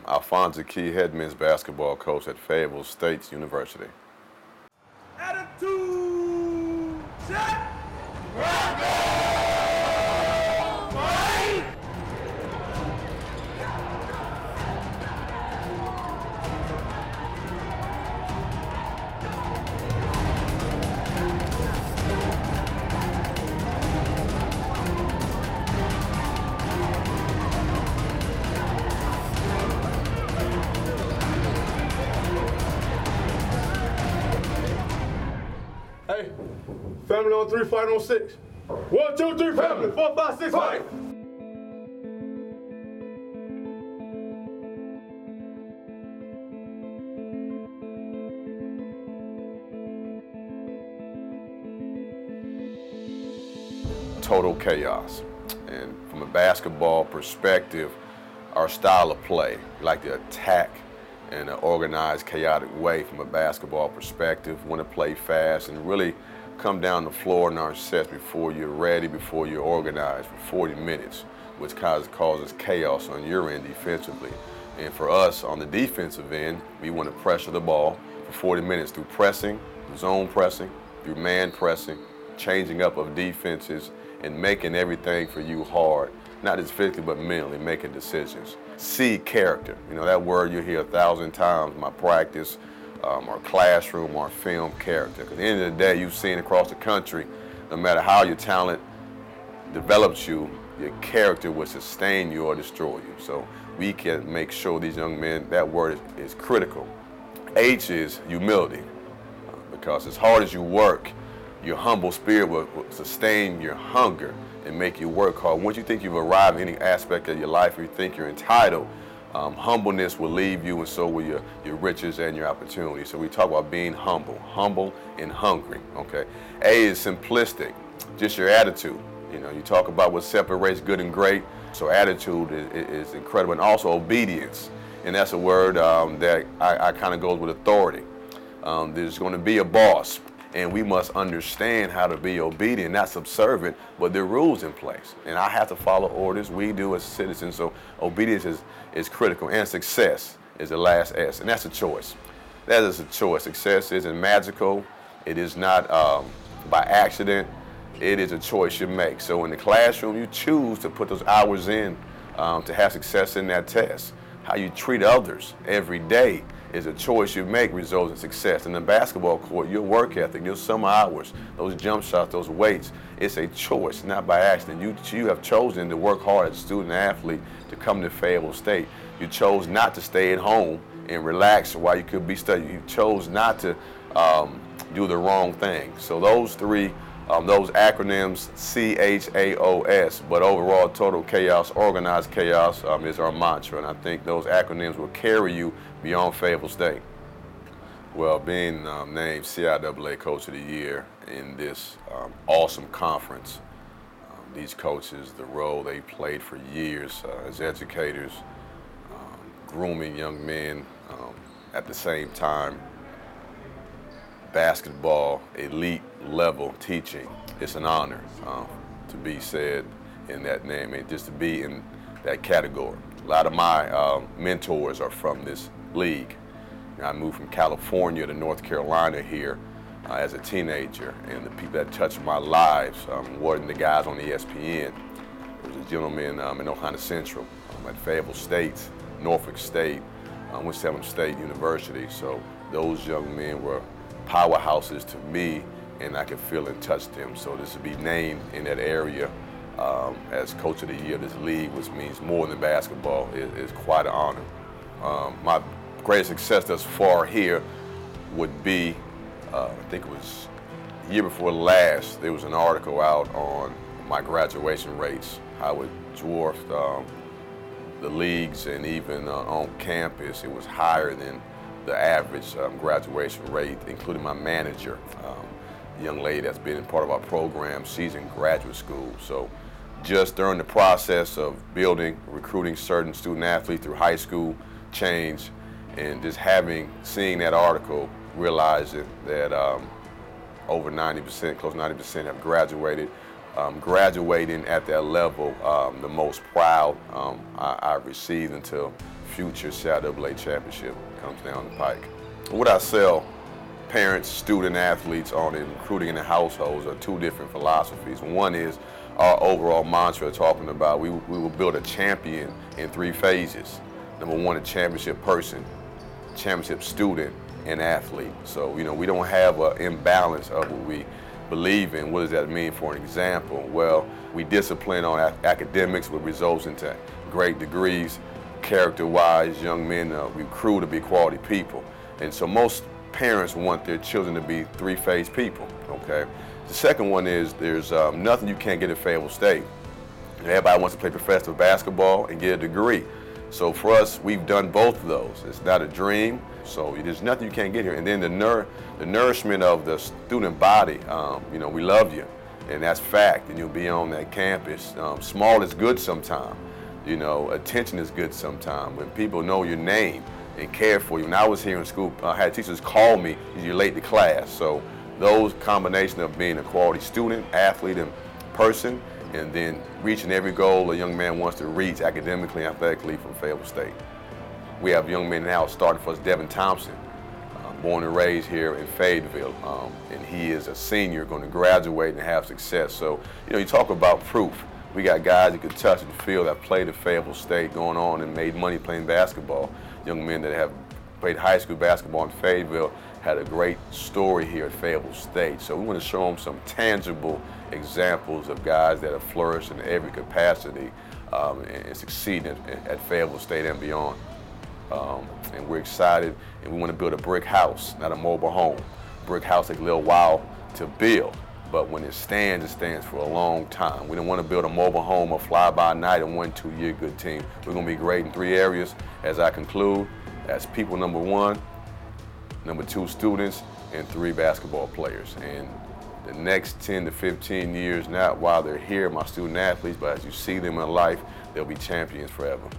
Alphonza Kee, head men's basketball coach at Fayetteville State University. Attitude, set, Broncos, fight! Hey, family on 3, fight on 6. 1, 2, 3, family. 4, 5, 6, fight. Total chaos. And from a basketball perspective, our style of play, we like to attack in an organized, chaotic way from a basketball perspective. Want to play fast and really come down the floor in our sets before you're ready, before you're organized for 40 minutes, which causes chaos on your end defensively. And for us on the defensive end, we want to pressure the ball for 40 minutes through pressing, zone pressing, through man pressing, changing up of defenses, and making everything for you hard, not just physically but mentally, making decisions. C, character. You know, that word you hear 1,000 times in my practice, our classroom, our film, character. Because at the end of the day, you've seen across the country, no matter how your talent develops you, your character will sustain you or destroy you. So we can make sure these young men, that word is critical. H is humility, because as hard as you work, your humble spirit will sustain your hunger and make you work hard. Once you think you've arrived in any aspect of your life or you think you're entitled, humbleness will leave you, and so will your riches and your opportunities. So we talk about being humble and hungry, okay? A is simplistic, just your attitude. You know, you talk about what separates good and great, so attitude is incredible. And also obedience, and that's a word that I kind of goes with authority. There's going to be a boss, and we must understand how to be obedient, not subservient, but there are rules in place. And I have to follow orders. We do as citizens. So obedience is critical. And success is the last S. And that's a choice. That is a choice. Success isn't magical. It is not by accident. It is a choice you make. So in the classroom, you choose to put those hours in to have success in that test. How you treat others every day is a choice you make, results in success. In the basketball court, your work ethic, your summer hours, those jump shots, those weights, it's a choice, not by accident. You have chosen to work hard as a student athlete to come to Fayetteville State. You chose not to stay at home and relax while you could be studying. You chose not to do the wrong thing. So those three, those acronyms, C.H.A.O.S, but overall total chaos, organized chaos is our mantra, and I think those acronyms will carry you beyond Fayetteville State. Well, being named CIAA Coach of the Year in this awesome conference, these coaches, the role they played for years as educators, grooming young men, at the same time, basketball, elite level teaching. It's an honor to be said in that name and just to be in that category. A lot of my mentors are from this league. I moved from California to North Carolina here as a teenager, and the people that touched my lives were the guys on ESPN. There was a gentleman in Ohio Central, at Fayetteville State, Norfolk State, Winston State University. So those young men were powerhouses to me, and I could feel and touch them. So this to be named in that area as Coach of the Year of this league, which means more than basketball, is quite an honor. My greatest success thus far here would be, I think it was the year before last, there was an article out on my graduation rates, how it dwarfed the leagues, and even on campus, it was higher than the average graduation rate, including my manager, a young lady that's been part of our program. She's in graduate school. So just during the process of building, recruiting certain student athletes through high school change, and just seeing that article, realizing that over 90%, close to 90% have graduated. Graduating at that level, the most proud I've received until a future CIAA championship comes down the pike. What I sell parents, student athletes on in recruiting in the households are two different philosophies. One is our overall mantra talking about we will build a champion in 3 phases. Number 1, a championship person, championship student, and athlete. So, we don't have an imbalance of what we believe in. What does that mean? For an example, well, we discipline on academics, which results into great degrees. Character-wise, young men recruit to be quality people. And so most parents want their children to be 3-phase people, okay? The second one is there's nothing you can't get at Fayetteville State. Everybody wants to play professional basketball and get a degree. So for us, we've done both of those. It's not a dream, so there's nothing you can't get here. And then the nourishment of the student body, we love you, and that's fact, and you'll be on that campus. Small is good sometimes. Attention is good sometimes. When people know your name and care for you. When I was here in school, I had teachers call me, you're late to class. So those combination of being a quality student, athlete, and person, and then reaching every goal a young man wants to reach academically and athletically from Fayetteville State. We have young men now starting for us, Devin Thompson, born and raised here in Fayetteville, and he is a senior going to graduate and have success. So, you talk about proof. We got guys that could touch the field that played at Fayetteville State going on and made money playing basketball. Young men that have played high school basketball in Fayetteville had a great story here at Fayetteville State. So we want to show them some tangible examples of guys that have flourished in every capacity and succeeded at Fayetteville State and beyond. And we're excited, and we want to build a brick house, not a mobile home. Brick house takes a little while to build, but when it stands for a long time. We don't want to build a mobile home or fly-by-night and 1-2 year good team. We're going to be great in 3 areas as I conclude. That's people, number 1, number 2, students, and 3, basketball players. And the next 10 to 15 years, not while they're here, my student athletes, but as you see them in life, they'll be champions forever.